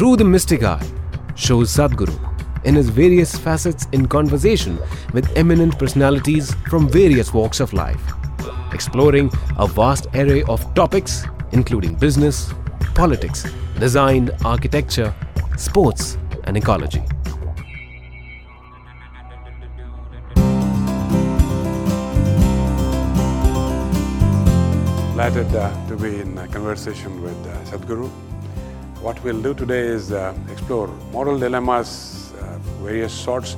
through the mystic eye, shows Sadhguru in his various facets in conversation with eminent personalities from various walks of life, exploring a vast array of topics including business, politics, design, architecture, sports and ecology. Delighted to be in conversation with Sadhguru. What we'll do today is explore moral dilemmas of various sorts,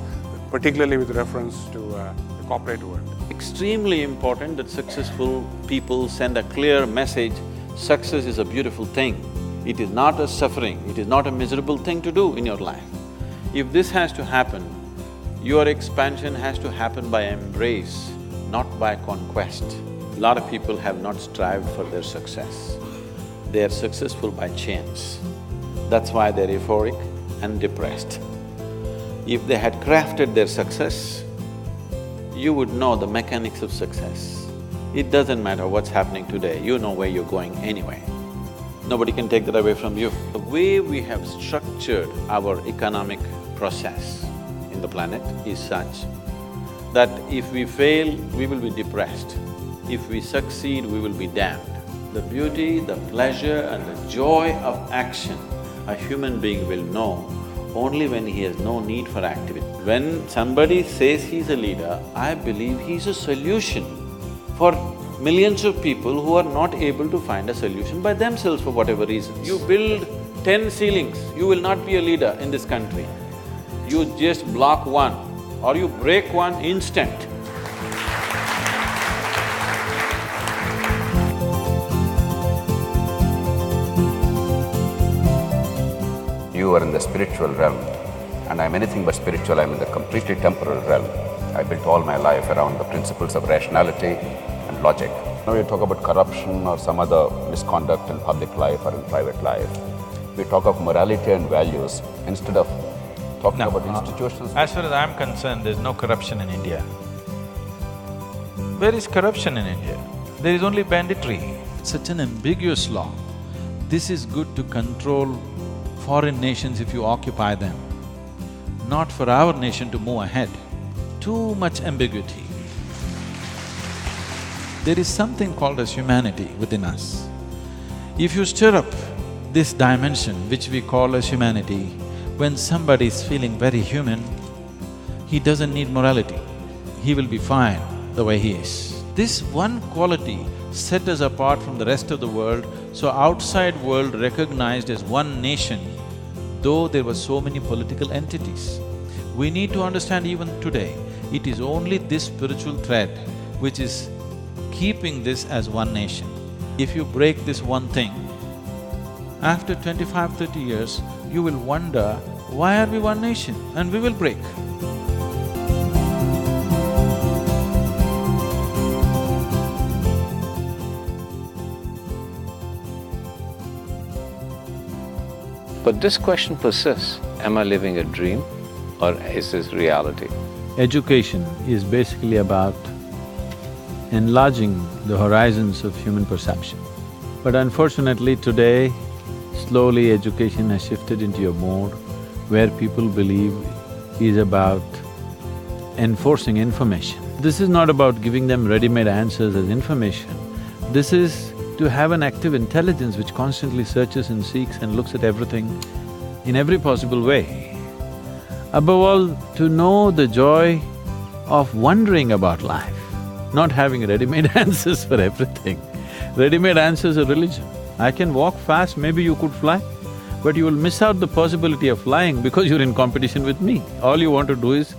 particularly with reference to the corporate world. Extremely important that successful people send a clear message: success is a beautiful thing. It is not a suffering, it is not a miserable thing to do in your life. If this has to happen, your expansion has to happen by embrace, not by conquest. A lot of people have not strived for their success. They are successful by chance. That's why they're euphoric and depressed. If they had crafted their success, you would know the mechanics of success. It doesn't matter what's happening today, you know where you're going anyway. Nobody can take that away from you. The way we have structured our economic process in the planet is such that if we fail, we will be depressed. If we succeed, we will be damned. The beauty, the pleasure and the joy of action a human being will know only when he has no need for activity. When somebody says he's a leader, I believe he's a solution for millions of people who are not able to find a solution by themselves for whatever reason. You build 10 ceilings, you will not be a leader in this country. You just block one or you break one instant. You are in the spiritual realm, and I'm anything but spiritual, I'm in the completely temporal realm. I built all my life around the principles of rationality and logic. Now we talk about corruption or some other misconduct in public life or in private life. We talk of morality and values instead of talking about institutions. As far as I'm concerned, there's no corruption in India. Where is corruption in India? There is only banditry. It's such an ambiguous law. This is good to control foreign nations if you occupy them, not for our nation to move ahead. Too much ambiguity. There is something called as humanity within us. If you stir up this dimension which we call as humanity, when somebody is feeling very human, he doesn't need morality. He will be fine the way he is. This one quality set us apart from the rest of the world, so outside world recognized as one nation, though there were so many political entities. We need to understand even today, it is only this spiritual thread which is keeping this as one nation. If you break this one thing, after 25–30 years, you will wonder, why are we one nation? And we will break. But this question persists, am I living a dream or is this reality? Education is basically about enlarging the horizons of human perception. But unfortunately today, slowly education has shifted into a mode where people believe is about enforcing information. This is not about giving them ready-made answers as information. This is to have an active intelligence which constantly searches and seeks and looks at everything in every possible way. Above all, to know the joy of wondering about life, not having ready-made answers for everything. Ready-made answers are religion. I can walk fast, maybe you could fly, but you will miss out the possibility of flying because you're in competition with me. All you want to do is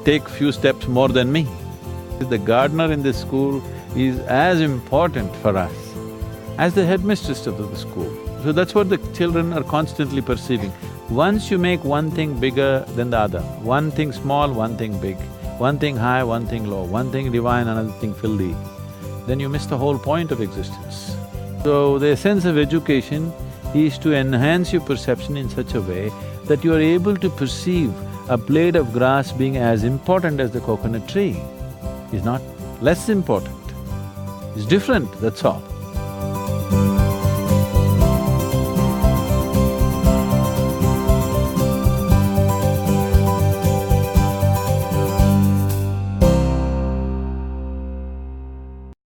take few steps more than me. The gardener in this school is as important for us as the headmistress of the school. So that's what the children are constantly perceiving. Once you make one thing bigger than the other, one thing small, one thing big, one thing high, one thing low, one thing divine, another thing filthy, then you miss the whole point of existence. So the essence of education is to enhance your perception in such a way that you are able to perceive a blade of grass being as important as the coconut tree. Is not less important. It's different, that's all.